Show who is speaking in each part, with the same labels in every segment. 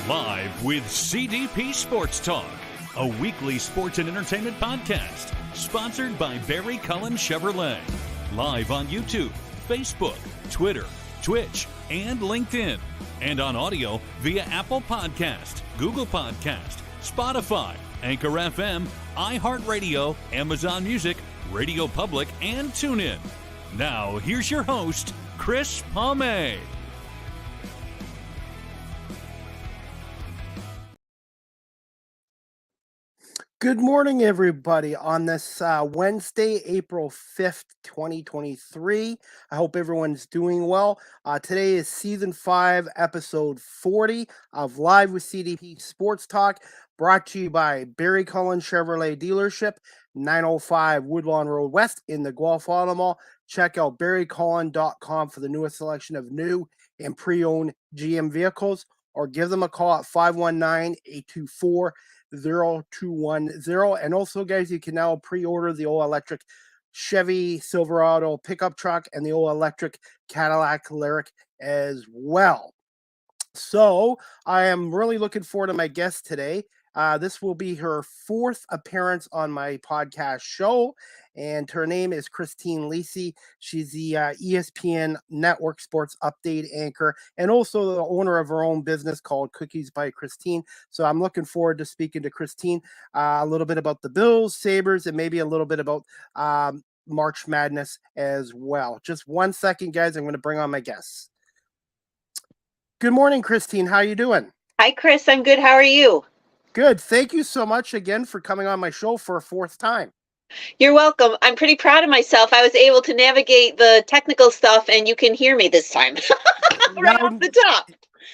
Speaker 1: Live with CDP Sports Talk, a weekly sports and entertainment podcast sponsored by Barry Cullen Chevrolet. Live on YouTube, Facebook, Twitter, Twitch, and LinkedIn. And on audio via Apple Podcast, Google Podcast, Spotify, Anchor FM, iHeartRadio, Amazon Music, Radio Public, and TuneIn. Now, here's your host, Chris Palme.
Speaker 2: Good morning, everybody, on this Wednesday, April 5th, 2023. I hope everyone's doing well. Today is Season 5, Episode 40 of Live with CDP Sports Talk, brought to you by Barry Cullen Chevrolet Dealership, 905 Woodlawn Road West in the Guelph Auto Mall. Check out barrycullen.com for the newest selection of new and pre-owned GM vehicles, or give them a call at 519-824-0210. And also, guys, you can now pre-order the all-electric Chevy Silverado pickup truck and the all-electric Cadillac Lyric as well. So I am really looking forward to my guest today. This will be her fourth appearance on my podcast show, and her name is Christine Lisi. She's the ESPN Network Sports Update anchor and also the owner of her own business called Cookies by Christine. So I'm looking forward to speaking to Christine a little bit about the Bills, Sabres, and maybe a little bit about March Madness as well. Just 1 second, guys. I'm going to bring on my guests. Good morning, Christine. How are you doing?
Speaker 3: Hi, Chris. I'm good. How are you?
Speaker 2: Good. Thank you so much again for coming on my show for a fourth time.
Speaker 3: You're welcome. I'm pretty proud of myself. I was able to navigate the technical stuff, and you can hear me this time right off the top.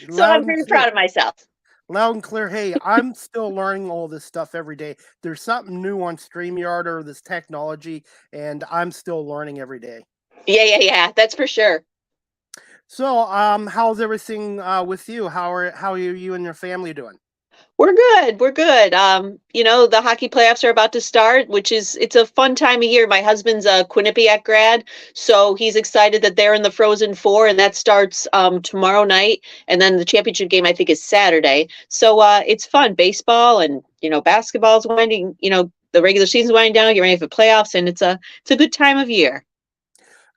Speaker 3: So I'm pretty proud of myself.
Speaker 2: Loud and clear. Hey, I'm still learning all this stuff every day. There's something new on StreamYard or this technology, and I'm still learning every day. Yeah.
Speaker 3: That's for sure.
Speaker 2: So, how's everything with you? How are you and your family doing?
Speaker 3: We're good. The hockey playoffs are about to start, it's a fun time of year. My husband's a Quinnipiac grad, so he's excited that they're in the Frozen Four, and that starts tomorrow night. And then the championship game, I think, is Saturday. So it's fun. Baseball and, basketball's winding, the regular season's winding down, getting ready for playoffs, and it's a good time of year.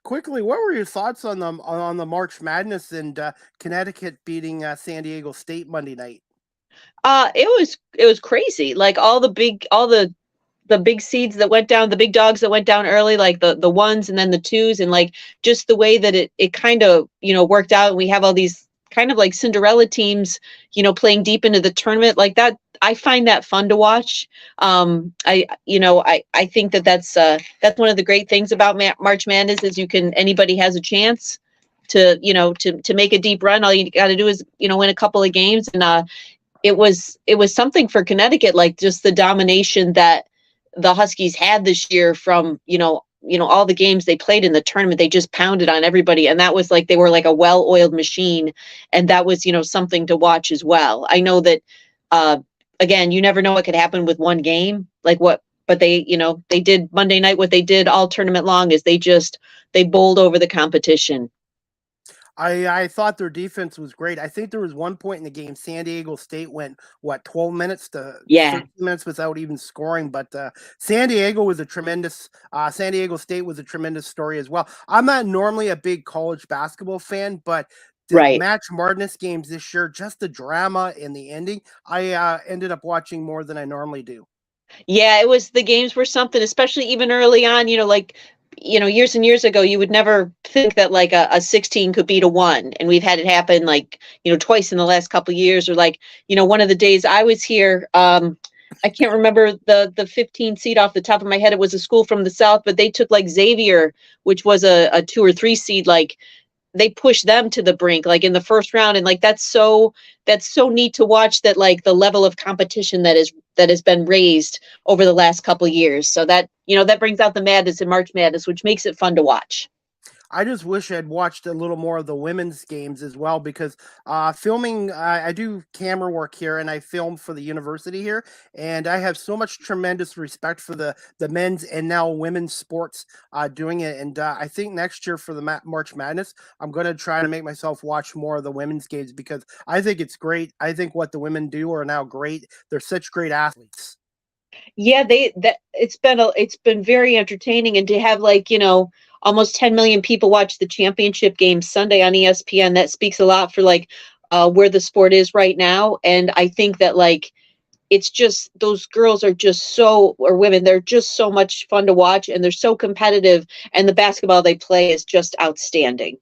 Speaker 2: Quickly, what were your thoughts on the March Madness and Connecticut beating San Diego State Monday night?
Speaker 3: It was crazy. Like all the big seeds that went down, the big dogs that went down early, like the ones and then the twos, and like just the way that it kind of, worked out. And we have all these kind of like Cinderella teams, playing deep into the tournament like that. I find that fun to watch. I think that's one of the great things about March Madness is anybody has a chance to make a deep run. All you got to do is, win a couple of games. And, it was something for Connecticut, like just the domination that the Huskies had this year from, all the games they played in the tournament. They just pounded on everybody. And that was like, they were like a well-oiled machine. And that was, something to watch as well. I know that, again, you never know what could happen with one game, but they did Monday night. What they did all tournament long is they bowled over the competition.
Speaker 2: I thought their defense was great. I think there was one point in the game, San Diego State went, 12 minutes to 13 minutes without even scoring. But San Diego State was a tremendous story as well. I'm not normally a big college basketball fan, but the March Madness games this year, just the drama and the ending, I ended up watching more than I normally do.
Speaker 3: Yeah, the games were something, especially even early on, years and years ago, you would never think that like a 16 could beat a 1. And we've had it happen twice in the last couple of years, or one of the days I was here, I can't remember the 15 seed off the top of my head. It was a school from the South, but they took like Xavier, which was a 2 or 3 seed, they pushed them to the brink, in the first round. And that's so neat to watch, that the level of competition that has been raised over the last couple of years. So that, that brings out the madness in March Madness, which makes it fun to watch.
Speaker 2: I just wish I'd watched a little more of the women's games as well because filming, I do camera work here and I film for the university here. And I have so much tremendous respect for the men's and now women's sports doing it. And I think next year for the March Madness, I'm going to try to make myself watch more of the women's games because I think it's great. I think what the women do are now great. They're such great athletes.
Speaker 3: Yeah, it's been very entertaining, and to have almost 10 million people watch the championship game Sunday on ESPN, that speaks a lot for where the sport is right now. And I think that it's just, those girls are just or women, they're just so much fun to watch, and they're so competitive, and the basketball they play is just outstanding.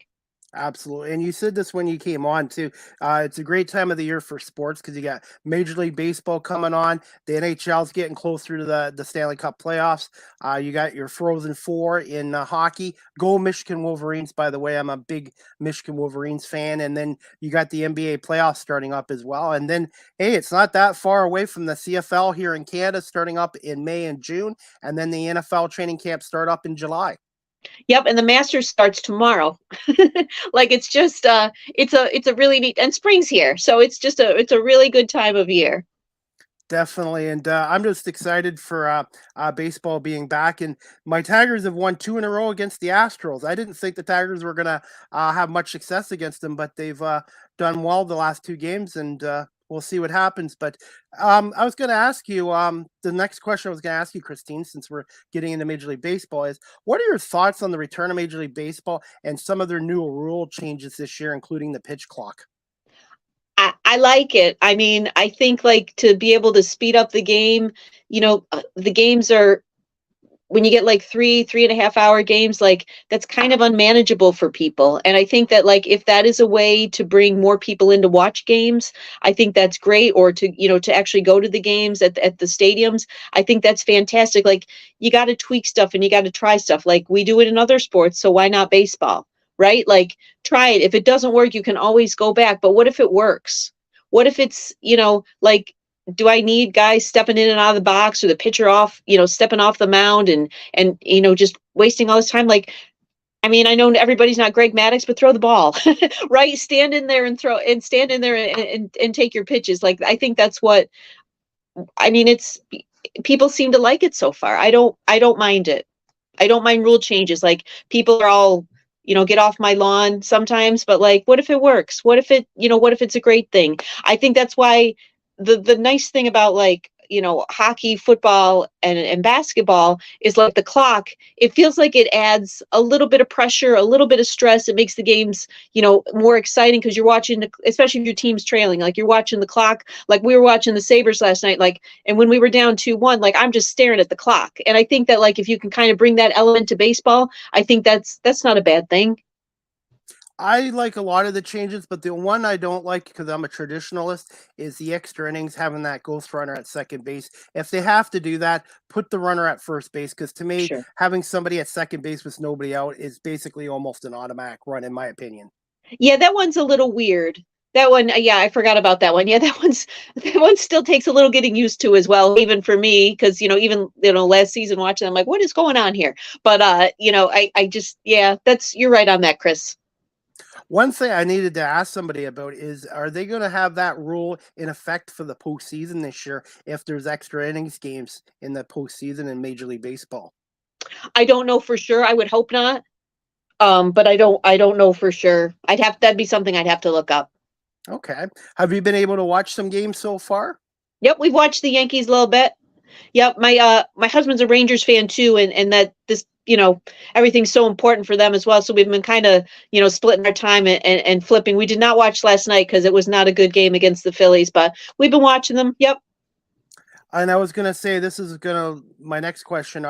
Speaker 2: Absolutely. And you said this when you came on too. It's a great time of the year for sports because you got Major League Baseball coming on. The NHL's getting closer to the Stanley Cup playoffs. You got your Frozen Four in hockey. Go Michigan Wolverines, by the way. I'm a big Michigan Wolverines fan. And then you got the NBA playoffs starting up as well. And then, hey, it's not that far away from the CFL here in Canada starting up in May and June. And then the NFL training camp start up in July.
Speaker 3: Yep, and the Masters starts tomorrow. It's just it's a really neat, and spring's here, so it's a really good time of year.
Speaker 2: Definitely, and I'm just excited for baseball being back. And my Tigers have won 2 in a row against the Astros. I didn't think the Tigers were gonna have much success against them, but they've done well the last 2 games, and we'll see what happens. But I was going to ask you, the next question I was going to ask you, Christine, since we're getting into Major League Baseball, is what are your thoughts on the return of Major League Baseball and some of their new rule changes this year, including the pitch clock?
Speaker 3: I like it. I mean, I think to be able to speed up the game, the games are, when you get 3.5 hour games, that's kind of unmanageable for people. And I think that if that is a way to bring more people in to watch games, I think that's great. Or to actually go to the games at the stadiums, I think that's fantastic. You got to tweak stuff and you got to try stuff. We do it in other sports, so why not baseball? Right? Try it. If it doesn't work, you can always go back. But what if it works? What if it's, do I need guys stepping in and out of the box, or the pitcher stepping off the mound and just wasting all this time? I mean, I know everybody's not Greg Maddux, but throw the ball, right? Stand in there and stand in there and take your pitches. I think that's what, I mean, people seem to like it so far. I don't mind it. I don't mind rule changes. People are all, get off my lawn sometimes, but what if it works? What if it's a great thing? I think that's why the nice thing about hockey, football, and basketball is the clock. It feels like it adds a little bit of pressure, a little bit of stress. It makes the games, more exciting because you're watching, especially if your team's trailing, you're watching the clock. We were watching the Sabres last night, and when we were down 2-1, I'm just staring at the clock. And I think that if you can kind of bring that element to baseball, I think that's not a bad thing.
Speaker 2: I like a lot of the changes, but the one I don't like, because I'm a traditionalist, is the extra innings, having that ghost runner at second base. If they have to do that, put the runner at first base, because to me,
Speaker 3: Sure.
Speaker 2: Having somebody at second base with nobody out is basically almost an automatic run, in my opinion.
Speaker 3: Yeah, that one's a little weird. That one, yeah, I forgot about that one. Yeah, that one still takes a little getting used to as well, even for me, because even last season watching, I'm like, what is going on here? But I just, yeah, you're right on that, Chris.
Speaker 2: One thing I needed to ask somebody about is, are they going to have that rule in effect for the postseason this year if there's extra innings games in the postseason in Major League Baseball?
Speaker 3: I don't know for sure. I would hope not. But I don't know for sure. That'd be something I'd have to look up.
Speaker 2: Okay. Have you been able to watch some games so far?
Speaker 3: Yep, we've watched the Yankees a little bit. Yep, my husband's a Rangers fan too, and that this everything's so important for them as well. So we've been kind of splitting our time and flipping. We did not watch last night because it was not a good game against the Phillies, but we've been watching them. Yep.
Speaker 2: And I was going to say, my next question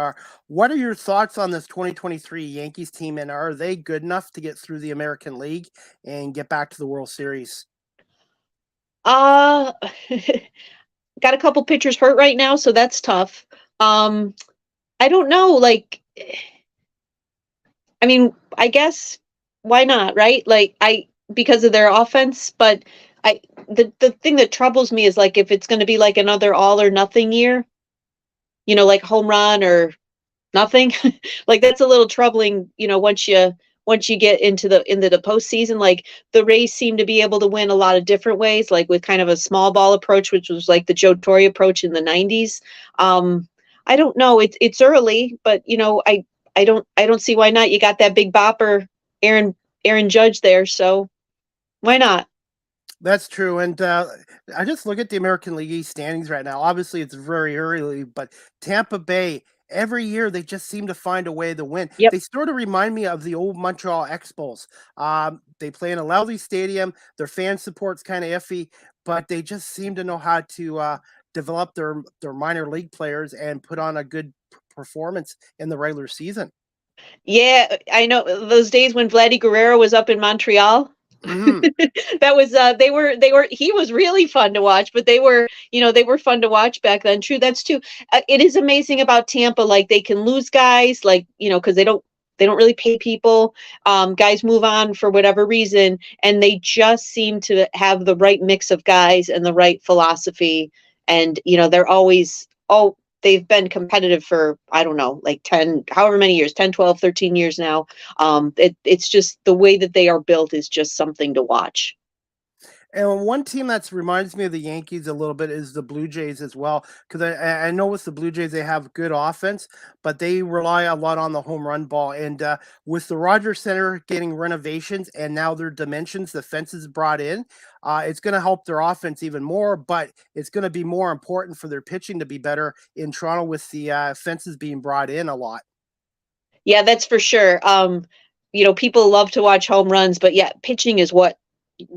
Speaker 2: what are your thoughts on this 2023 Yankees team, and are they good enough to get through the American League and get back to the World Series?
Speaker 3: Got a couple pitchers hurt right now, so that's tough. I don't know, I mean, I guess why not, right? Because of their offense, but the thing that troubles me is if it's going to be another all or nothing year, home run or nothing, that's a little troubling, once once you get into the postseason. Like the Rays seem to be able to win a lot of different ways, like with kind of a small ball approach, which was like the Joe Torre approach in the 90s. I don't know. It's early, but I don't see why not. You got that big bopper, Aaron Judge there, so why not?
Speaker 2: That's true. And I just look at the American League East standings right now. Obviously, it's very early, but Tampa Bay, every year, they just seem to find a way to win.
Speaker 3: Yep.
Speaker 2: They sort of remind me of the old Montreal Expos. They play in a lousy stadium. Their fan support's kind of iffy, but they just seem to know how to develop their minor league players and put on a good performance in the regular season.
Speaker 3: Yeah, I know those days when Vladdy Guerrero was up in Montreal.
Speaker 2: Mhm.
Speaker 3: That was he was really fun to watch, but they were fun to watch back then. True, that's true. It is amazing about Tampa, like they can lose guys, like because they don't really pay people. Guys move on for whatever reason, and they just seem to have the right mix of guys and the right philosophy. And they're always they've been competitive for, I don't know, like 10, however many years, 10, 12, 13 years now. It's just the way that they are built is just something to watch.
Speaker 2: And one team that reminds me of the Yankees a little bit is the Blue Jays as well. Because I know with the Blue Jays, they have good offense, but they rely a lot on the home run ball. And with the Rogers Center getting renovations and now their dimensions, the fences brought in, it's going to help their offense even more. But it's going to be more important for their pitching to be better in Toronto with the fences being brought in a lot.
Speaker 3: Yeah, that's for sure. People love to watch home runs, but yeah, pitching is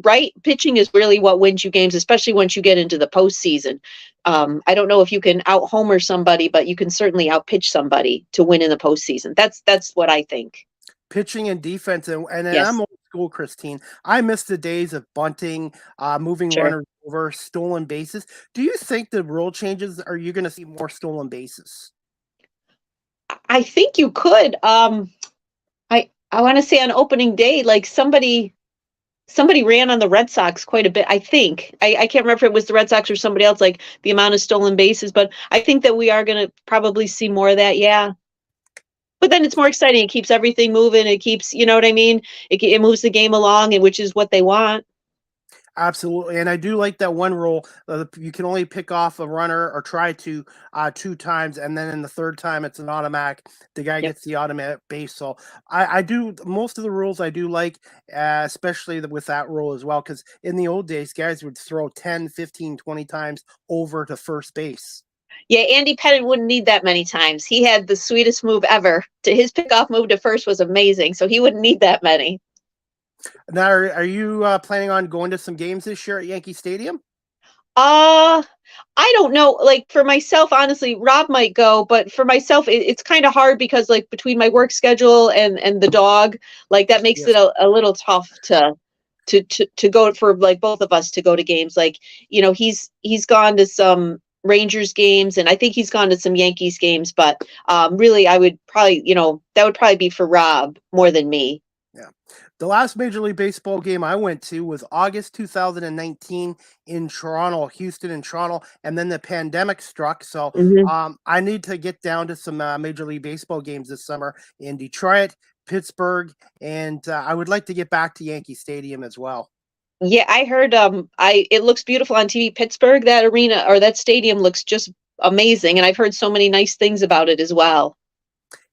Speaker 3: right? Pitching is really what wins you games, especially once you get into the postseason. I don't know if you can out homer somebody, but you can certainly out pitch somebody to win in the postseason. That's what I think.
Speaker 2: Pitching and defense, and
Speaker 3: Yes,
Speaker 2: I'm old school, Christine. I miss the days of bunting, moving
Speaker 3: sure.
Speaker 2: runners over, stolen bases. Do you think the rule changes? Are you going to see more stolen bases?
Speaker 3: I think you could. I want to say on opening day, like somebody ran on the Red Sox quite a bit. I think I can't remember if it was the Red Sox or somebody else, like the amount of stolen bases, but I think that we are going to probably see more of that. Yeah. But then it's more exciting. It keeps everything moving. It keeps, you know what I mean? It moves the game along, and which is what they want.
Speaker 2: Absolutely, and I do like that one rule. You can only pick off a runner or try to 2 times, and then in the third time, it's an automatic. The guy
Speaker 3: Yep.
Speaker 2: gets the automatic base. So I do most of the rules I do like, especially with that rule as well, because in the old days, guys would throw 10, 15, 20 times over to first base.
Speaker 3: Yeah, Andy Pettit wouldn't need that many times. He had the sweetest move ever. To his pickoff move to first was amazing, so he wouldn't need that many.
Speaker 2: Now, are you planning on going to some games this year at Yankee Stadium?
Speaker 3: Uh, I don't know. Like for myself, honestly, Rob might go, but for myself, it's kind of hard because like between my work schedule and the dog, like that makes
Speaker 2: Yes.
Speaker 3: it a little tough to go for like both of us to go to games. Like, he's gone to some Rangers games and I think he's gone to some Yankees games, but really I would probably, that would probably be for Rob more than me.
Speaker 2: Yeah. The last Major League Baseball game I went to was August 2019 in Toronto, Houston and Toronto, and then the pandemic struck. So
Speaker 3: Mhm.
Speaker 2: I need to get down to some Major League Baseball games this summer in Detroit, Pittsburgh, and I would like to get back to Yankee Stadium as well.
Speaker 3: Yeah, I heard it looks beautiful on TV. Pittsburgh, that arena or that stadium looks just amazing, and I've heard so many nice things about it as well.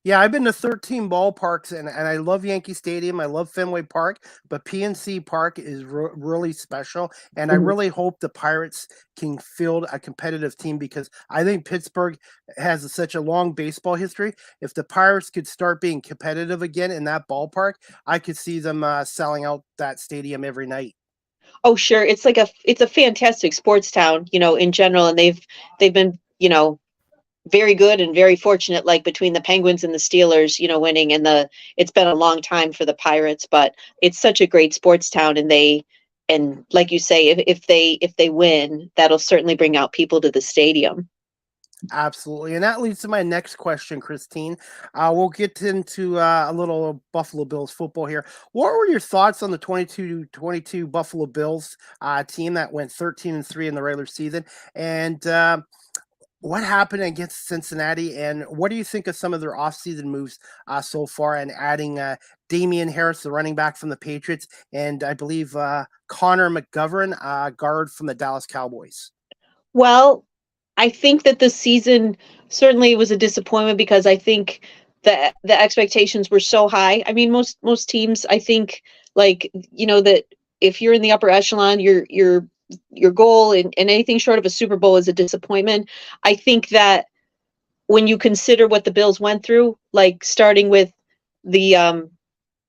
Speaker 2: Yeah, I've been to 13 ballparks, and I love Yankee Stadium. I love Fenway Park, but PNC Park is really special. And I
Speaker 3: Mhm.
Speaker 2: really hope the Pirates can field a competitive team because I think Pittsburgh has such a long baseball history. If the Pirates could start being competitive again in that ballpark, I could see them selling out that stadium every night.
Speaker 3: Oh, sure. It's a fantastic sports town, in general, and they've been, very good and very fortunate, like between the Penguins and the Steelers, winning, and it's been a long time for the Pirates, but it's such a great sports town, and like you say, if they win, that'll certainly bring out people to the stadium.
Speaker 2: Absolutely. And that leads to my next question, Christine. We'll get into a little Buffalo Bills football here. What were your thoughts on the 22-22 Buffalo Bills team that went 13-3 in the regular season? And What happened against Cincinnati, and what do you think of some of their offseason moves so far, and adding Damian Harris, the running back from the Patriots, and I believe Connor McGovern, guard from the Dallas Cowboys?
Speaker 3: Well, I think that the season certainly was a disappointment because I think the expectations were so high. I mean, most teams, I think, like, that if you're in the upper echelon, your goal and anything short of a Super Bowl is a disappointment. I think that when you consider what the Bills went through, like starting with the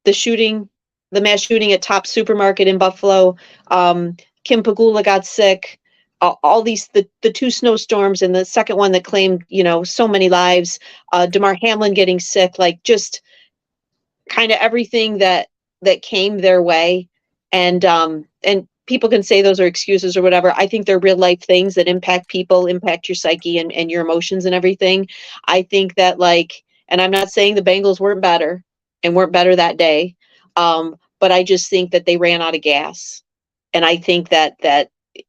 Speaker 3: the shooting, the mass shooting at Top Supermarket in Buffalo, Kim Pagula got sick. All these the two snowstorms and the second one that claimed so many lives, Damar Hamlin getting sick, like just kind of everything that came their way, and people can say those are excuses or whatever. I think they're real life things that impact people, impact your psyche and your emotions and everything. I think that, like, and I'm not saying the Bengals weren't better and weren't better that day, but I just think that they ran out of gas, and I think that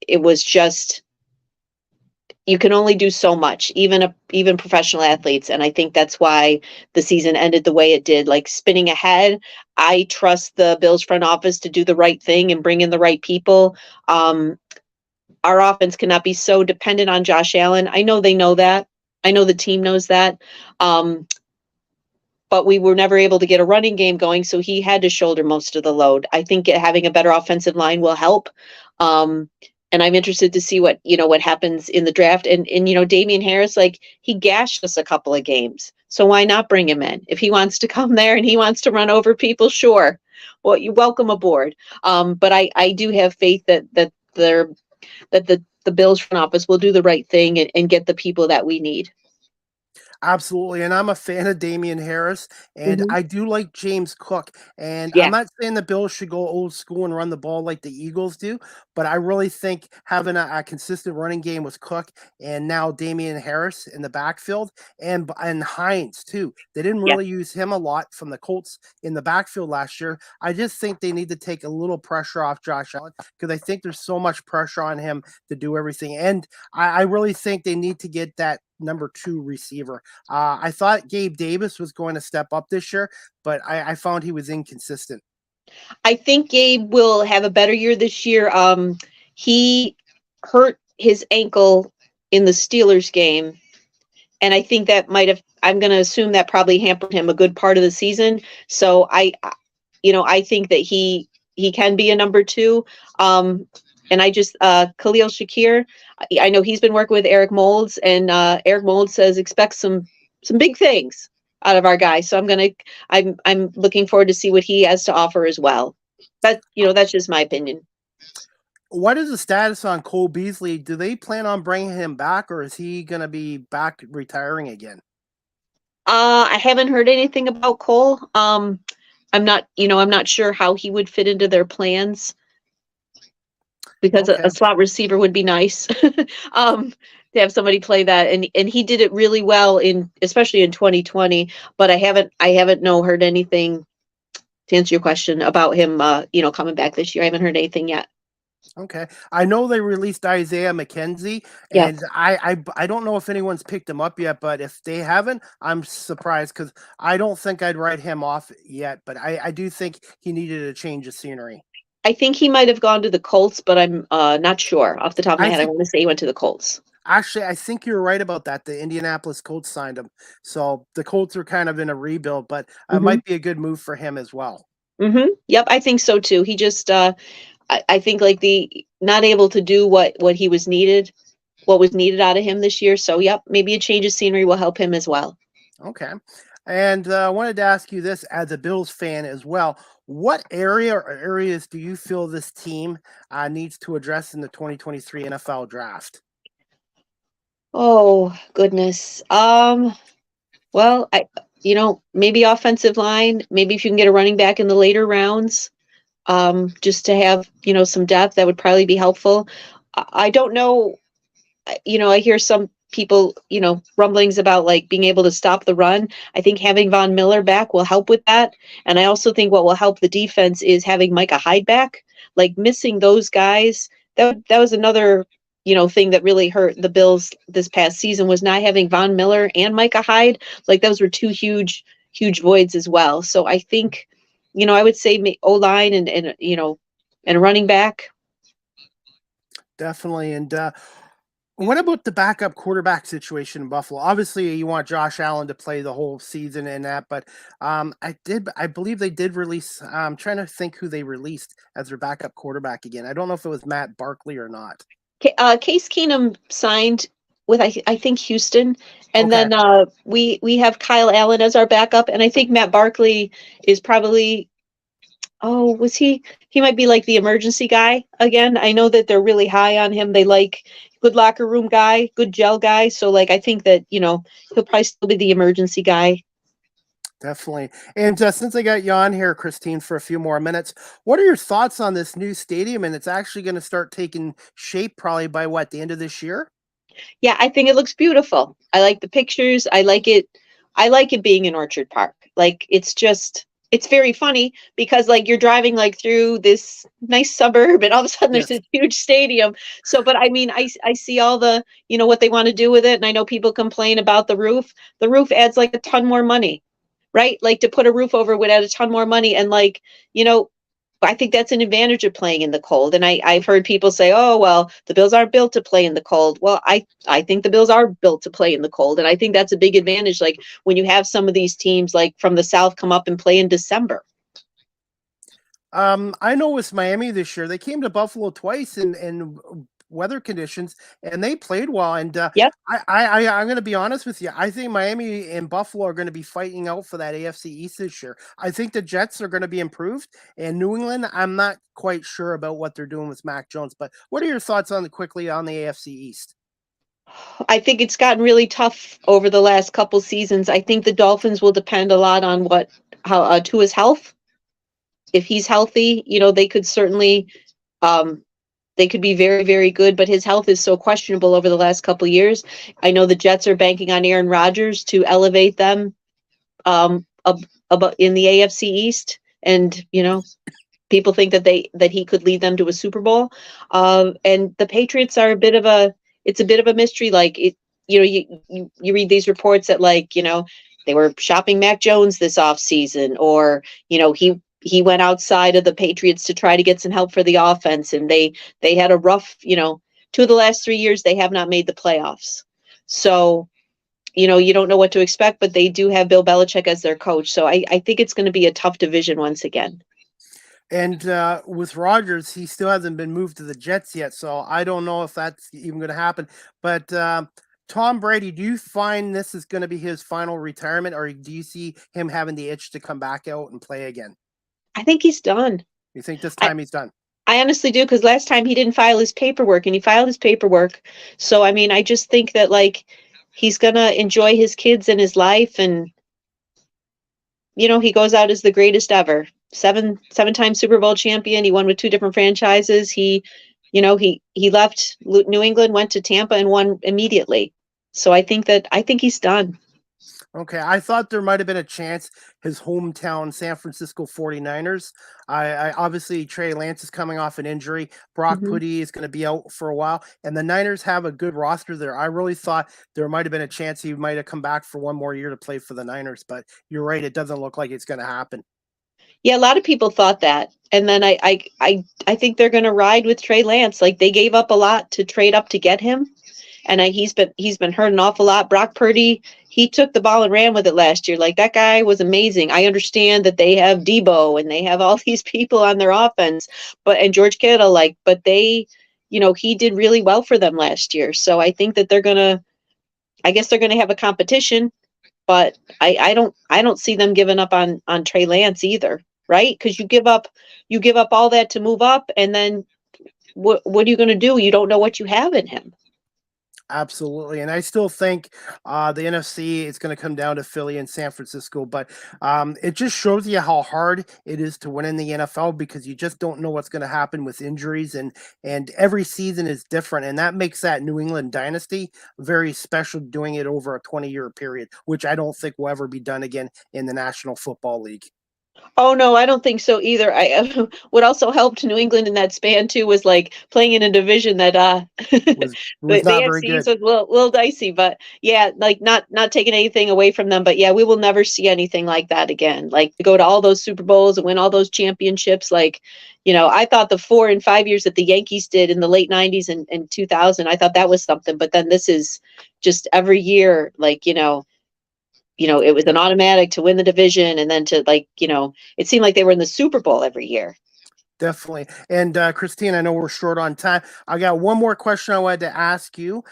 Speaker 3: it was just, you can only do so much, even professional athletes, and I think that's why the season ended the way it did. Like, spinning ahead, I trust the Bills front office to do the right thing and bring in the right people. Our offense cannot be so dependent on Josh Allen. I know they know that. I know the team knows that. But we were never able to get a running game going, so he had to shoulder most of the load. I think having a better offensive line will help. And I'm interested to see what happens in the draft. And Damian Harris, like, he gashed us a couple of games. So why not bring him in? If he wants to come there and he wants to run over people, sure. Well, you welcome aboard. But I do have faith that the Bills front office will do the right thing and get the people that we need.
Speaker 2: Absolutely, and I'm a fan of Damian Harris, and
Speaker 3: Mhm.
Speaker 2: I do like James Cook. And I'm
Speaker 3: Yeah.
Speaker 2: not saying the Bills should go old school and run the ball like the Eagles do, but I really think having a consistent running game with Cook and now Damian Harris in the backfield, and Hines too. They didn't
Speaker 3: Yeah.
Speaker 2: really use him a lot from the Colts in the backfield last year. I just think they need to take a little pressure off Josh Allen, because I think there's so much pressure on him to do everything. And I really think they need to get that number 2 receiver. I thought Gabe Davis was going to step up this year, but I found he was inconsistent.
Speaker 3: I think Gabe will have a better year this year. He hurt his ankle in the Steelers game, and I think that I'm going to assume that probably hampered him a good part of the season. So I think that he can be a number 2. And I just Khalil Shakir, I know he's been working with Eric Molds, and Eric Molds says expect some big things out of our guy. So I'm looking forward to see what he has to offer as well. That's just my opinion.
Speaker 2: What is the status on Cole Beasley? Do they plan on bringing him back, or is he going to be back retiring again?
Speaker 3: I haven't heard anything about Cole. I'm not sure how he would fit into their plans, because
Speaker 2: Okay.
Speaker 3: a slot receiver would be nice. To have somebody play that, and he did it really well especially in 2020. But I haven't heard anything, to answer your question, about him coming back this year. I haven't heard anything yet.
Speaker 2: Okay. I know they released Isaiah McKenzie,
Speaker 3: Yeah.
Speaker 2: and I don't know if anyone's picked him up yet, but if they haven't, I'm surprised, because I don't think I'd write him off yet, but I do think he needed a change of scenery.
Speaker 3: I think he might have gone to the Colts, but I'm not sure off the top of my
Speaker 2: I
Speaker 3: head. I
Speaker 2: think
Speaker 3: want to say he went to the Colts.
Speaker 2: Actually, I think you're right about that. The Indianapolis Colts signed him. So the Colts are kind of in a rebuild, but it
Speaker 3: Hmm.
Speaker 2: might be a good move for him as well.
Speaker 3: Yep, I think so too. He just I think, like, the not able to do what was needed out of him this year. So yep, maybe a change of scenery will help him as well.
Speaker 2: Okay. And I wanted to ask you this as a Bills fan as well. What area or areas do you feel this team needs to address in the 2023 NFL draft?
Speaker 3: Oh goodness. Well, maybe offensive line. Maybe if you can get a running back in the later rounds, just to have some depth, that would probably be helpful. I don't know. I hear some people, rumblings about, like, being able to stop the run. I think having Von Miller back will help with that. And I also think what will help the defense is having Micah Hyde back. Like, missing those guys, that was another, thing that really hurt the Bills this past season was not having Von Miller and Micah Hyde. Like those were two huge voids as well. So I think, I would say O-line and running back.
Speaker 2: Definitely. And what about the backup quarterback situation in Buffalo? Obviously, you want Josh Allen to play the whole season in that, but I believe they did release. I'm trying to think who they released as their backup quarterback again. I don't know if it was Matt Barkley or not.
Speaker 3: Case Keenum signed with I think Houston, and
Speaker 2: Okay.
Speaker 3: then we have Kyle Allen as our backup, and I think Matt Barkley is probably. Oh, was he? He might be like the emergency guy again. I know that they're really high on him. They like good locker room guy, good gel guy. So like, I think that he'll probably still be the emergency guy.
Speaker 2: Definitely. And since I got you on here, Christine, for a few more minutes, what are your thoughts on this new stadium? And it's actually going to start taking shape probably by the end of this year?
Speaker 3: Yeah, I think it looks beautiful. I like the pictures. I like it. I like it being in Orchard Park. Like it's very funny because like you're driving like through this nice suburb and all of a sudden there's
Speaker 2: Yes.
Speaker 3: this huge stadium. So, but I mean, I see all the, what they want to do with it. And I know people complain about the roof. The roof adds like a ton more money, right? Like to put a roof over would add a ton more money. And like, I think that's an advantage of playing in the cold. And I've heard people say, oh, well, the Bills aren't built to play in the cold. Well, I think the Bills are built to play in the cold. And I think that's a big advantage. Like when you have some of these teams like from the South come up and play in December.
Speaker 2: I know with Miami this year, they came to Buffalo twice in weather conditions, and they played well. And
Speaker 3: Yep.
Speaker 2: I'm going to be honest with you. I think Miami and Buffalo are going to be fighting out for that AFC East this year. I think the Jets are going to be improved, and New England, I'm not quite sure about what they're doing with Mac Jones. But what are your thoughts quickly on the AFC East?
Speaker 3: I think it's gotten really tough over the last couple seasons. I think the Dolphins will depend a lot on how Tua's health. If he's healthy, they could certainly they could be very, very good, but his health is so questionable over the last couple of years. I know the Jets are banking on Aaron Rodgers to elevate them in the AFC East, and people think that he could lead them to a Super Bowl. And the Patriots are a bit of a mystery. Like you read these reports that like they were shopping Mac Jones this offseason, or he went outside of the Patriots to try to get some help for the offense. And they had a rough, 2 of the last 3 years, they have not made the playoffs. So, you don't know what to expect, but they do have Bill Belichick as their coach. So I think it's going to be a tough division once again.
Speaker 2: And with Rodgers, he still hasn't been moved to the Jets yet. So I don't know if that's even going to happen. But Tom Brady, do you find this is going to be his final retirement, or do you see him having the itch to come back out and play again?
Speaker 3: I think he's done.
Speaker 2: You think this time he's done?
Speaker 3: I honestly do, because last time he didn't file his paperwork, and he filed his paperwork. So, I mean, I just think that, like, he's going to enjoy his kids and his life, and, he goes out as the greatest ever. Seven-time Super Bowl champion. He won with 2 different franchises. He left New England, went to Tampa, and won immediately. So I think he's done.
Speaker 2: Okay, I thought there might have been a chance his hometown San Francisco 49ers. I obviously Trey Lance is coming off an injury. Brock Purdy is going to be out for a while, and the Niners have a good roster there. I really thought there might have been a chance he might have come back for one more year to play for the Niners, but you're right, it doesn't look like it's going to happen.
Speaker 3: Yeah, a lot of people thought that. And then I think they're going to ride with Trey Lance. Like, they gave up a lot to trade up to get him. And he's been hurt an awful lot. Brock Purdy, he took the ball and ran with it last year. Like, that guy was amazing. I understand that they have Debo and they have all these people on their offense, and George Kittle, but they, he did really well for them last year. So I think that they're gonna have a competition, but I don't see them giving up on Trey Lance either, right? Because you give up all that to move up, and then what are you going to do? You don't know what you have in him.
Speaker 2: Absolutely. And I still think the NFC is going to come down to Philly and San Francisco. But it just shows you how hard it is to win in the NFL, because you just don't know what's going to happen with injuries. And every season is different. And that makes that New England dynasty very special, doing it over a 20-year period, which I don't think will ever be done again in the National Football League.
Speaker 3: Oh no, I don't think so either. I what also helped New England in that span too was like playing in a division that
Speaker 2: Was
Speaker 3: the
Speaker 2: not very
Speaker 3: AFC is
Speaker 2: good.
Speaker 3: a little dicey, but yeah, like not taking anything away from them, but yeah, we will never see anything like that again. Like to go to all those Super Bowls and win all those championships, like I thought the 4 and 5 years that the Yankees did in the late '90s and 2000, I thought that was something, but then this is just every year, like it was an automatic to win the division and then to it seemed like they were in the Super Bowl every year.
Speaker 2: Definitely. And Christine, I know we're short on time. I got one more question I wanted to ask you.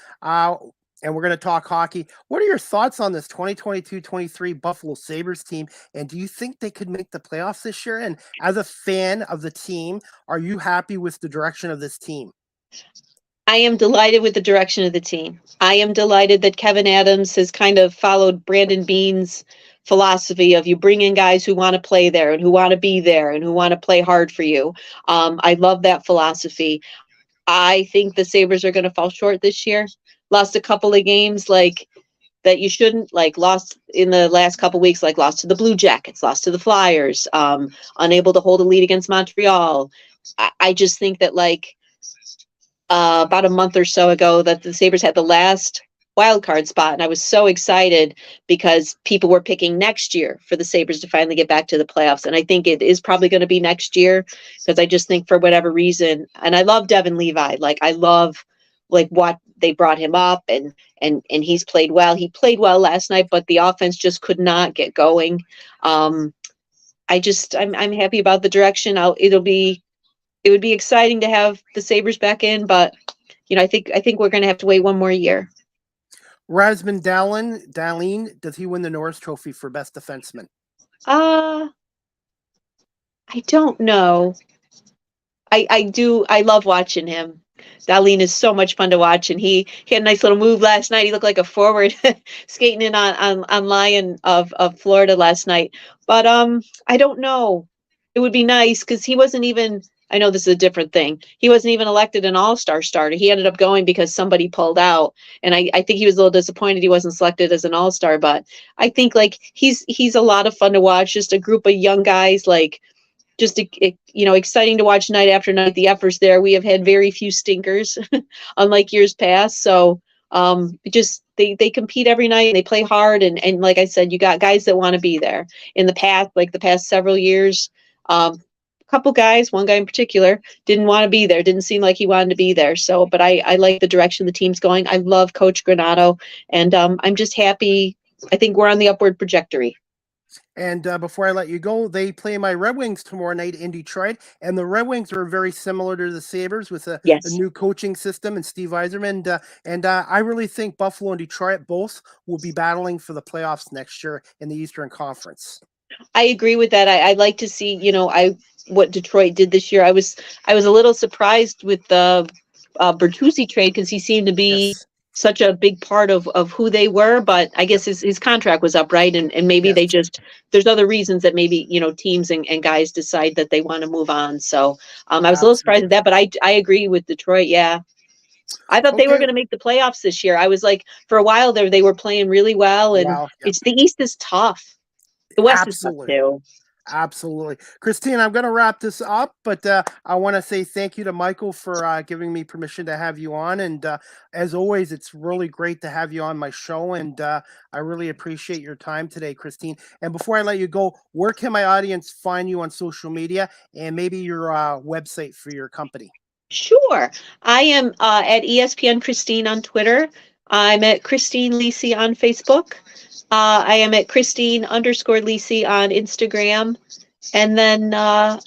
Speaker 2: And we're going to talk hockey. What are your thoughts on this 2022-23 Buffalo Sabres team? And do you think they could make the playoffs this year? And as a fan of the team, are you happy with the direction of this team?
Speaker 3: I am delighted with the direction of the team. I am delighted that Kevin Adams has kind of followed Brandon Beane's philosophy of you bring in guys who want to play there and who want to be there and who want to play hard for you. I love that philosophy. I think the Sabres are going to fall short this year. Lost a couple of games like that you shouldn't, like lost in the last couple of weeks, like lost to the Blue Jackets, lost to the Flyers, unable to hold a lead against Montreal. I just think that about a month or so ago that the Sabres had the last wild card spot, and I was so excited because people were picking next year for the Sabres to finally get back to the playoffs, and I think it is probably going to be next year because I just think for whatever reason, and I love Devin Levi, like I love what they brought him up, and he's played well. He played well last night, but the offense just could not get going. I'm happy about the direction. It would be exciting to have the Sabres back in, but I think we're going to have to wait one more year.
Speaker 2: Rasmus Dahlin, does he win the Norris Trophy for best defenseman?
Speaker 3: I don't know. I do. I love watching him. Dahlin is so much fun to watch, and he had a nice little move last night. He looked like a forward skating in on Lion of Florida last night. But I don't know. It would be nice because he wasn't even. I know this is a different thing. He wasn't even elected an all-star starter. He ended up going because somebody pulled out, and I think he was a little disappointed he wasn't selected as an all-star. But I think he's a lot of fun to watch. Just a group of young guys just exciting to watch night after night. The efforts there. We have had very few stinkers, unlike years past. So just they compete every night. They play hard, and like I said, you got guys that want to be there. In the past several years, a couple guys, one guy in particular, didn't want to be there. Didn't seem like he wanted to be there. So, but I like the direction the team's going. I love Coach Granato, and I'm just happy. I think we're on the upward trajectory.
Speaker 2: And before I let you go, they play my Red Wings tomorrow night in Detroit. And the Red Wings are very similar to the Sabres with a new coaching system and Steve Yzerman. And I really think Buffalo and Detroit both will be battling for the playoffs next year in the Eastern Conference.
Speaker 3: I agree with that. I'd like to see, what Detroit did this year. I was a little surprised with the Bertuzzi trade because he seemed to be such a big part of who they were, but I guess his contract was up, right? And maybe there's other reasons that maybe, teams and guys decide that they want to move on. So I was a little surprised at that, but I agree with Detroit. Yeah. I thought they were going to make the playoffs this year. I was like, for a while there, they were playing really well, and it's the East is tough. The West is tough too.
Speaker 2: Absolutely. Christine, I'm going to wrap this up, but I want to say thank you to Michael for giving me permission to have you on. And as always, it's really great to have you on my show. And I really appreciate your time today, Christine. And before I let you go, where can my audience find you on social media and maybe your website for your company?
Speaker 3: Sure. I am at ESPN Christine on Twitter. I'm at Christine Lisi on Facebook. I am at Christine_Lisi on Instagram. And then I'm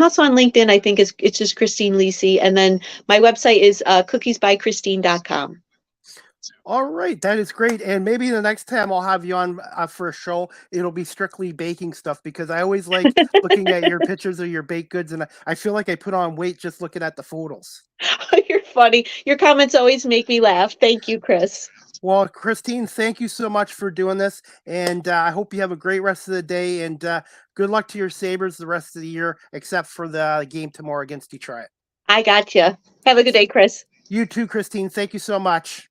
Speaker 3: also on LinkedIn. I think it's just Christine Lisi. And then my website is cookiesbychristine.com.
Speaker 2: All right, that is great. And maybe the next time I'll have you on for a show, it'll be strictly baking stuff because I always like looking at your pictures of your baked goods, and I feel like I put on weight just looking at the photos.
Speaker 3: You're funny. Your comments always make me laugh. Thank you, Chris.
Speaker 2: Well, Christine, thank you so much for doing this, and I hope you have a great rest of the day, and good luck to your Sabres the rest of the year, except for the game tomorrow against Detroit.
Speaker 3: I got you. Have a good day, Chris.
Speaker 2: You too, Christine. Thank you so much.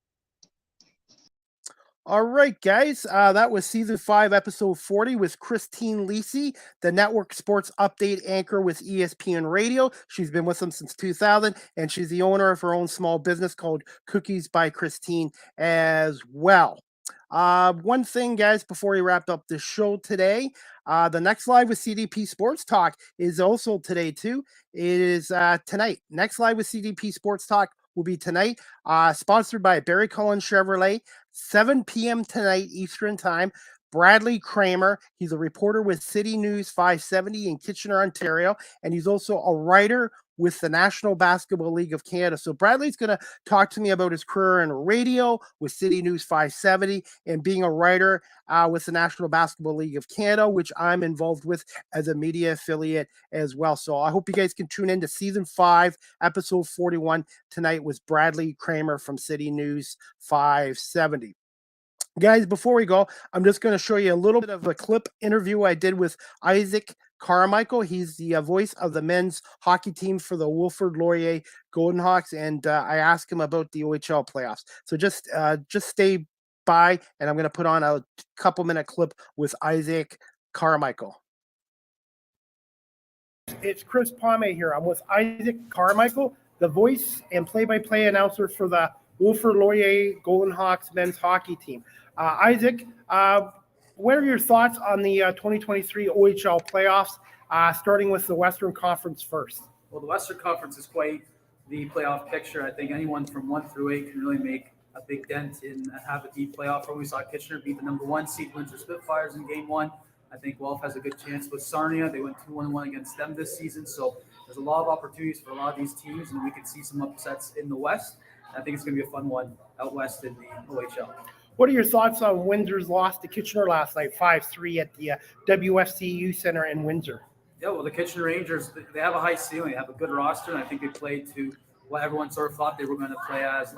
Speaker 2: All right, guys. That was season 5, episode 40 with Christine Lisi, the network sports update anchor with ESPN Radio. She's been with them since 2000, and she's the owner of her own small business called Cookies by Christine as well. One thing, guys, before we wrap up the show today, the next live with CDP Sports Talk is also today, too. It is tonight. Next live with CDP Sports Talk will be tonight, sponsored by Barry Cullen Chevrolet, 7 p.m. tonight Eastern Time. Bradley Kramer, he's a reporter with City News 570 in Kitchener, Ontario, and he's also a writer with the National Basketball League of Canada. So Bradley's going to talk to me about his career in radio with City News 570 and being a writer with the National Basketball League of Canada, which I'm involved with as a media affiliate as well. So I hope you guys can tune in to season 5, episode 41 tonight with Bradley Kramer from City News 570. Guys, before we go, I'm just going to show you a little bit of a clip interview I did with Isaac Carmichael. He's the voice of the men's hockey team for the Wilfrid Laurier Golden Hawks, and I asked him about the OHL playoffs. So just stay by, and I'm going to put on a couple-minute clip with Isaac Carmichael. It's Chris Palme here. I'm with Isaac Carmichael, the voice and play-by-play announcer for the Wilfrid Laurier Golden Hawks men's hockey team. Isaac, what are your thoughts on the 2023 OHL playoffs, starting with the Western Conference first?
Speaker 4: Well, the Western Conference is quite the playoff picture. I think anyone from 1 through 8 can really make a big dent in have a deep playoff run. We saw Kitchener beat the number 1 seed Windsor Spitfires in Game 1. I think Guelph has a good chance with Sarnia. They went 2-1 against them this season. So there's a lot of opportunities for a lot of these teams, and we can see some upsets in the West. I think it's going to be a fun one out West in the OHL.
Speaker 2: What are your thoughts on Windsor's loss to Kitchener last night, 5-3 at the WFCU Center in Windsor?
Speaker 4: Yeah, well, the Kitchener Rangers, they have a high ceiling. They have a good roster, and I think they played to what everyone sort of thought they were going to play as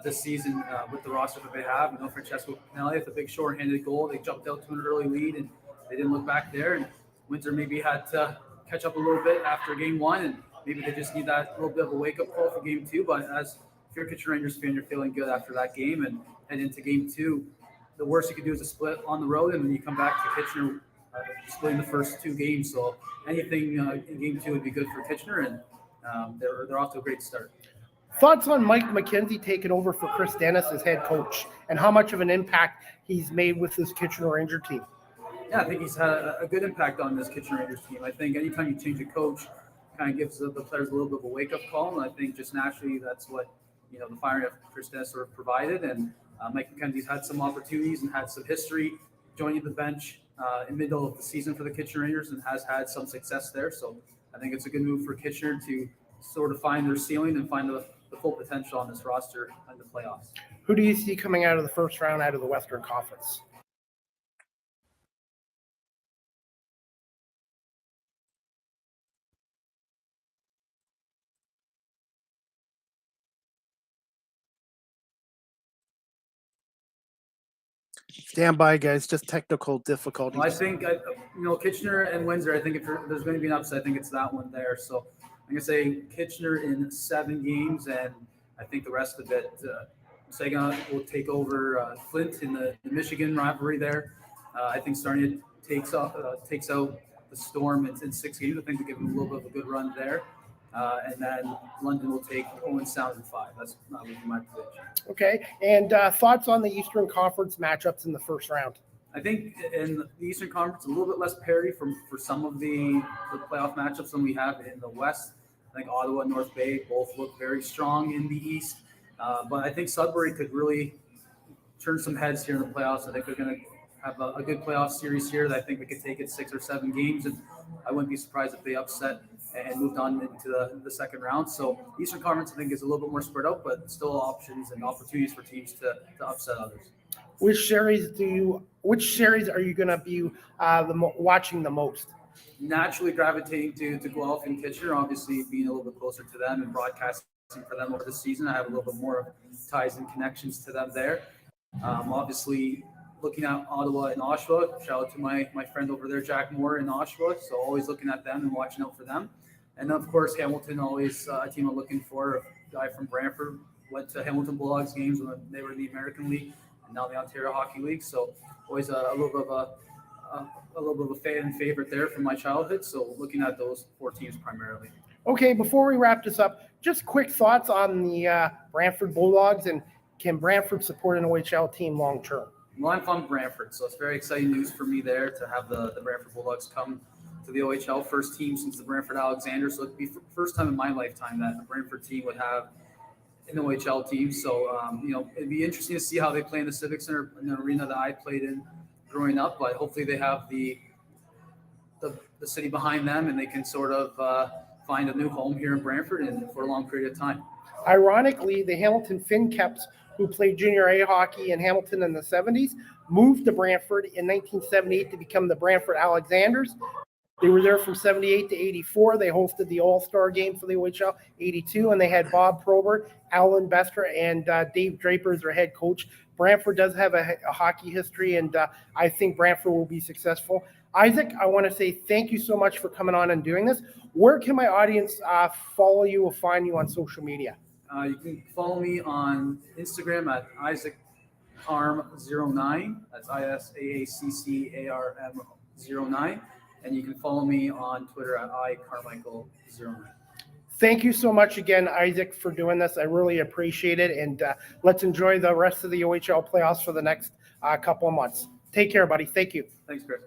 Speaker 4: this season with the roster that they have. You know, Francesco Pinelli with a big short-handed goal. They jumped out to an early lead, and they didn't look back there. And Windsor maybe had to catch up a little bit after Game 1, and maybe they just need that little bit of a wake-up call for Game 2. But if you're a Kitchener Rangers fan, you're feeling good after that game and head into Game 2. The worst you could do is a split on the road, and then you come back to Kitchener splitting the first 2 games. So anything in Game 2 would be good for Kitchener, and they're off to a great start.
Speaker 2: Thoughts on Mike McKenzie taking over for Chris Dennis as head coach, and how much of an impact he's made with this Kitchener Ranger team?
Speaker 4: Yeah, I think he's had a good impact on this Kitchener Rangers team. I think anytime you change a coach, kind of gives the players a little bit of a wake-up call, and I think just naturally that's what the firing of Chris Dennis sort of provided. And Mike McKenzie's had some opportunities and had some history joining the bench in the middle of the season for the Kitchener Rangers and has had some success there. So I think it's a good move for Kitchener to sort of find their ceiling and find the full potential on this roster in the playoffs.
Speaker 2: Who do you see coming out of the first round out of the Western Conference? Stand by, guys. Just technical difficulties.
Speaker 4: Well, I think, Kitchener and Windsor, I think if there's going to be an upset, I think it's that one there. So I'm going to say Kitchener in 7 games, and I think the rest of it, Sagan will take over Flint in the Michigan rivalry there. I think Sarnia takes out the Storm in 6 games. I think they give them a little bit of a good run there. And then London will take Owen Sound in 5. That's not really my prediction.
Speaker 2: Okay. And thoughts on the Eastern Conference matchups in the first round?
Speaker 4: I think in the Eastern Conference, a little bit less parity for some of the playoff matchups than we have in the West. I think Ottawa and North Bay both look very strong in the East. But I think Sudbury could really turn some heads here in the playoffs. I think they're going to have a good playoff series here that I think we could take it 6 or 7 games. And I wouldn't be surprised if they upset and moved on into the second round. So Eastern Conference, I think, is a little bit more spread out, but still options and opportunities for teams to upset others.
Speaker 2: Which series are you going to be watching the most?
Speaker 4: Naturally gravitating to Guelph and Kitchener, obviously being a little bit closer to them and broadcasting for them over the season. I have a little bit more ties and connections to them there. Obviously looking at Ottawa and Oshawa. Shout out to my friend over there, Jack Moore in Oshawa. So always looking at them and watching out for them. And then, of course, Hamilton, always a team I'm looking for. A guy from Brantford went to Hamilton Bulldogs games when they were in the American League. and now the Ontario Hockey League. So always a little bit of a fan favorite there from my childhood. So looking at those 4 teams primarily.
Speaker 2: Okay, before we wrap this up, just quick thoughts on the Brantford Bulldogs, and can Brantford support an OHL team long term?
Speaker 4: Well, I'm from Brantford, so it's very exciting news for me there to have the Brantford Bulldogs come to the OHL, first team since the Brantford Alexanders. So it'd be the first time in my lifetime that a Brantford team would have an OHL team. So, it'd be interesting to see how they play in the Civic Center, in the arena that I played in growing up. But hopefully they have the city behind them, and they can sort of find a new home here in Brantford and for a long period of time.
Speaker 2: Ironically, the Hamilton Fincaps, who played junior A hockey in Hamilton in the 70s, moved to Brantford in 1978 to become the Brantford Alexanders. They were there from 78 to 84. They hosted the All-Star game for the OHL 82, and they had Bob Probert, Alan Bester, and Dave Draper as their head coach. Brantford does have a hockey history, and I think Brantford will be successful. Isaac, I want to say thank you so much for coming on and doing this. Where can my audience follow you or find you on social media?
Speaker 4: You can follow me on Instagram at IsaacCarm09. That's ISAACCARM09. And you can follow me on Twitter at iCarmichael09.
Speaker 2: Thank you so much again, Isaac, for doing this. I really appreciate it. And let's enjoy the rest of the OHL playoffs for the next couple of months. Take care, buddy. Thank you.
Speaker 4: Thanks, Chris.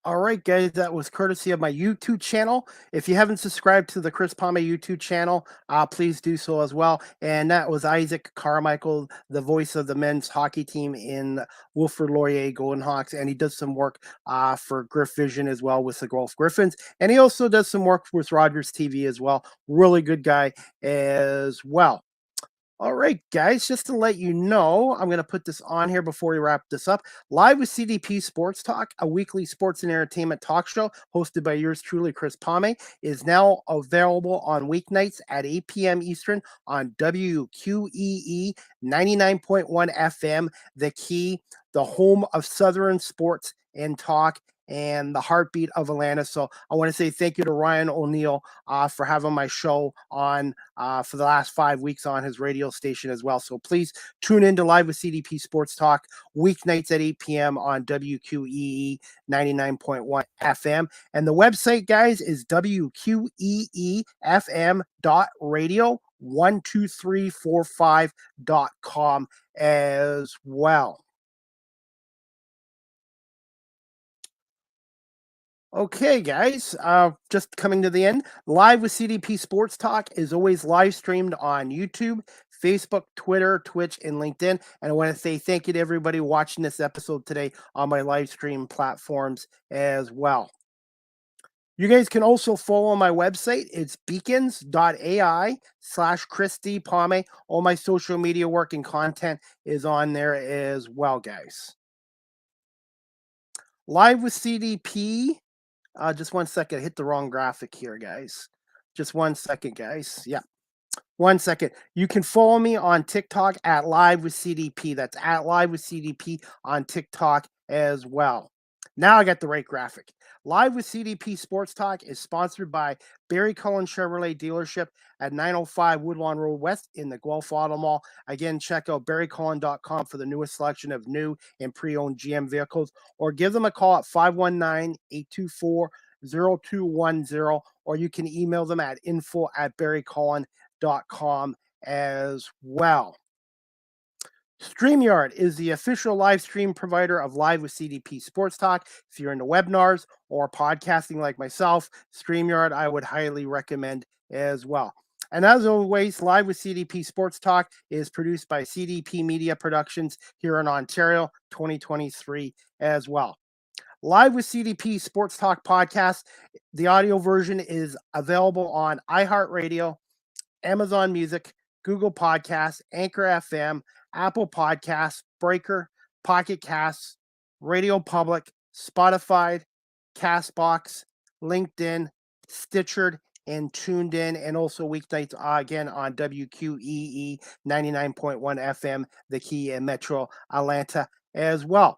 Speaker 2: All right, guys, that was courtesy of my YouTube channel. If you haven't subscribed to the Chris Palme YouTube channel, please do so as well. And that was Isaac Carmichael, the voice of the men's hockey team in Wilfrid Laurier Golden Hawks. And he does some work for Griff Vision as well with the Guelph Griffins. And he also does some work with Rogers TV as well. Really good guy as well. All right, guys, just to let you know, I'm going to put this on here before we wrap this up. Live with CDP Sports Talk, a weekly sports and entertainment talk show hosted by yours truly, Chris Palme, is now available on weeknights at 8 p.m. Eastern on WQEE 99.1 FM, The Key, the home of Southern sports and talk, and the heartbeat of Atlanta. So I want to say thank you to Ryan O'Neill for having my show on for the last 5 weeks on his radio station as well. So please tune in to Live with CDP Sports Talk weeknights at 8 p.m. on WQEE 99.1 FM. And the website, guys, is WQEEFM.radio12345.com as well. Okay, guys, just coming to the end. Live with CDP Sports Talk is always live streamed on YouTube, Facebook, Twitter, Twitch, and LinkedIn. And I want to say thank you to everybody watching this episode today on my live stream platforms as well. You guys can also follow my website. It's beacons.ai/Chris D. Palme. All my social media work and content is on there as well, guys. Live with CDP. Just 1 second. I hit the wrong graphic here, guys. Just 1 second, guys. Yeah. 1 second. You can follow me on TikTok at Live with CDP. That's at Live with CDP on TikTok as well. Now I got the right graphic. Live with CDP Sports Talk is sponsored by Barry Cullen Chevrolet Dealership at 905 Woodlawn Road West in the Guelph Auto Mall. Again, check out barrycullen.com for the newest selection of new and pre-owned GM vehicles, or give them a call at 519-824-0210, or you can email them at info@barrycullen.com as well. StreamYard is the official live stream provider of Live with CDP Sports Talk. If you're into webinars or podcasting like myself, StreamYard I would highly recommend as well. And as always, Live with CDP Sports Talk is produced by CDP Media Productions here in Ontario, 2023 as well. Live with CDP Sports Talk podcast, the audio version is available on iHeartRadio, Amazon Music, Google Podcasts, Anchor FM, Apple Podcasts, Breaker, Pocket Casts, Radio Public, Spotify, Castbox, LinkedIn, Stitcher, and Tuned In, and also weeknights again on WQEE 99.1 FM, The Key in Metro Atlanta as well.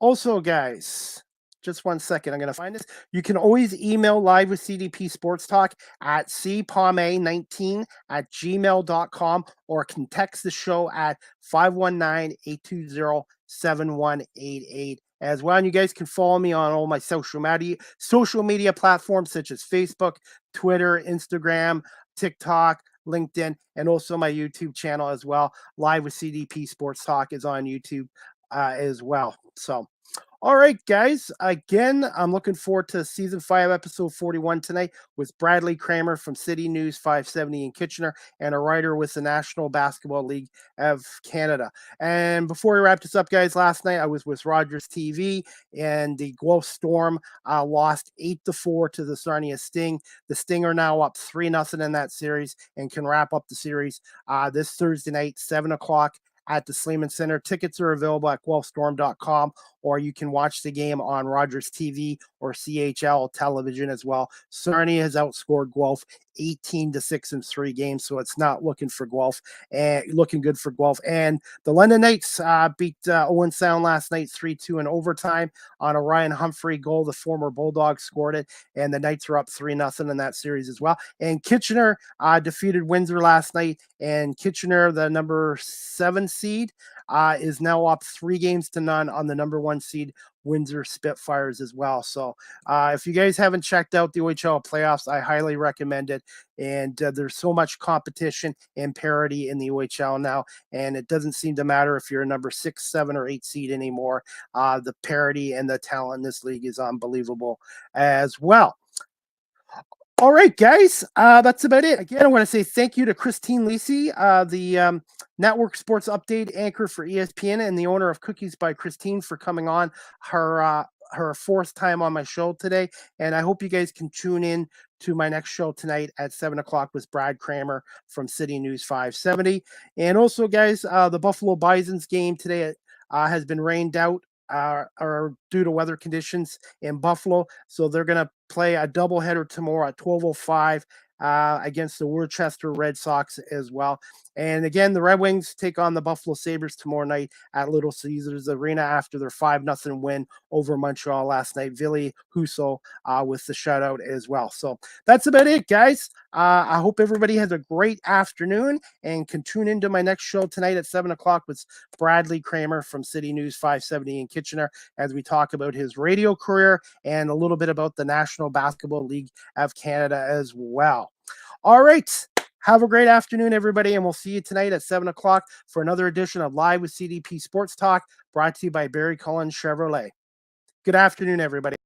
Speaker 2: Also, guys, Just 1 second. I'm going to find this. You can always email live with CDP Sports Talk at cpome19@gmail.com, or can text the show at 519-820-7188 as well. And you guys can follow me on all my social media platforms such as Facebook, Twitter, Instagram, TikTok, LinkedIn, and also my YouTube channel as well. Live with CDP Sports Talk is on YouTube as well. So, all right, guys. Again, I'm looking forward to season 5, episode 41 tonight with Bradley Kramer from City News 570 in Kitchener, and a writer with the National Basketball League of Canada. And before we wrap this up, guys, last night I was with Rogers TV, and the Guelph Storm lost 8-4 to the Sarnia Sting. The Sting are now up 3-0 in that series and can wrap up the series this Thursday night, 7 o'clock. At the Sleeman Center. Tickets are available at guelphstorm.com, or you can watch the game on Rogers TV or CHL television as well. Sarnia has outscored Guelph 18-6 in 3 games, so it's not looking for Guelph and looking good for Guelph. And the London Knights beat Owen Sound last night 3-2 in overtime on a Ryan Humphrey goal. The former Bulldog scored it, and the Knights are up 3-0 in that series as well. And Kitchener defeated Windsor last night, and Kitchener, the number 7 seed, is now up 3-0 on the number 1 seed Windsor Spitfires as well. So if you guys haven't checked out the OHL playoffs, I highly recommend it. And there's so much competition and parity in the OHL now, and it doesn't seem to matter if you're a number 6, 7, or 8 seed anymore. The parity and the talent in this league is unbelievable as well. All right, guys, that's about it. Again, I want to say thank you to Christine Lisi, the network sports update anchor for ESPN and the owner of Cookies by Christine, for coming on her 4th time on my show today. And I hope you guys can tune in to my next show tonight at 7 o'clock with Brad Kramer from City News 570. And also, guys, the Buffalo Bisons game today has been rained out or due to weather conditions in Buffalo. So they're going to play a doubleheader tomorrow at 12:05 against the Worcester Red Sox as well. And again, the Red Wings take on the Buffalo Sabres tomorrow night at Little Caesars Arena after their 5-0 win over Montreal last night. Ville Husso with the shutout as well. So that's about it, guys. I hope everybody has a great afternoon and can tune into my next show tonight at 7 o'clock with Bradley Kramer from City News 570 in Kitchener, as we talk about his radio career and a little bit about the National Basketball League of Canada as well. All right. Have a great afternoon, everybody, and we'll see you tonight at 7 o'clock for another edition of Live with CDP Sports Talk, brought to you by Barry Cullen Chevrolet. Good afternoon, everybody.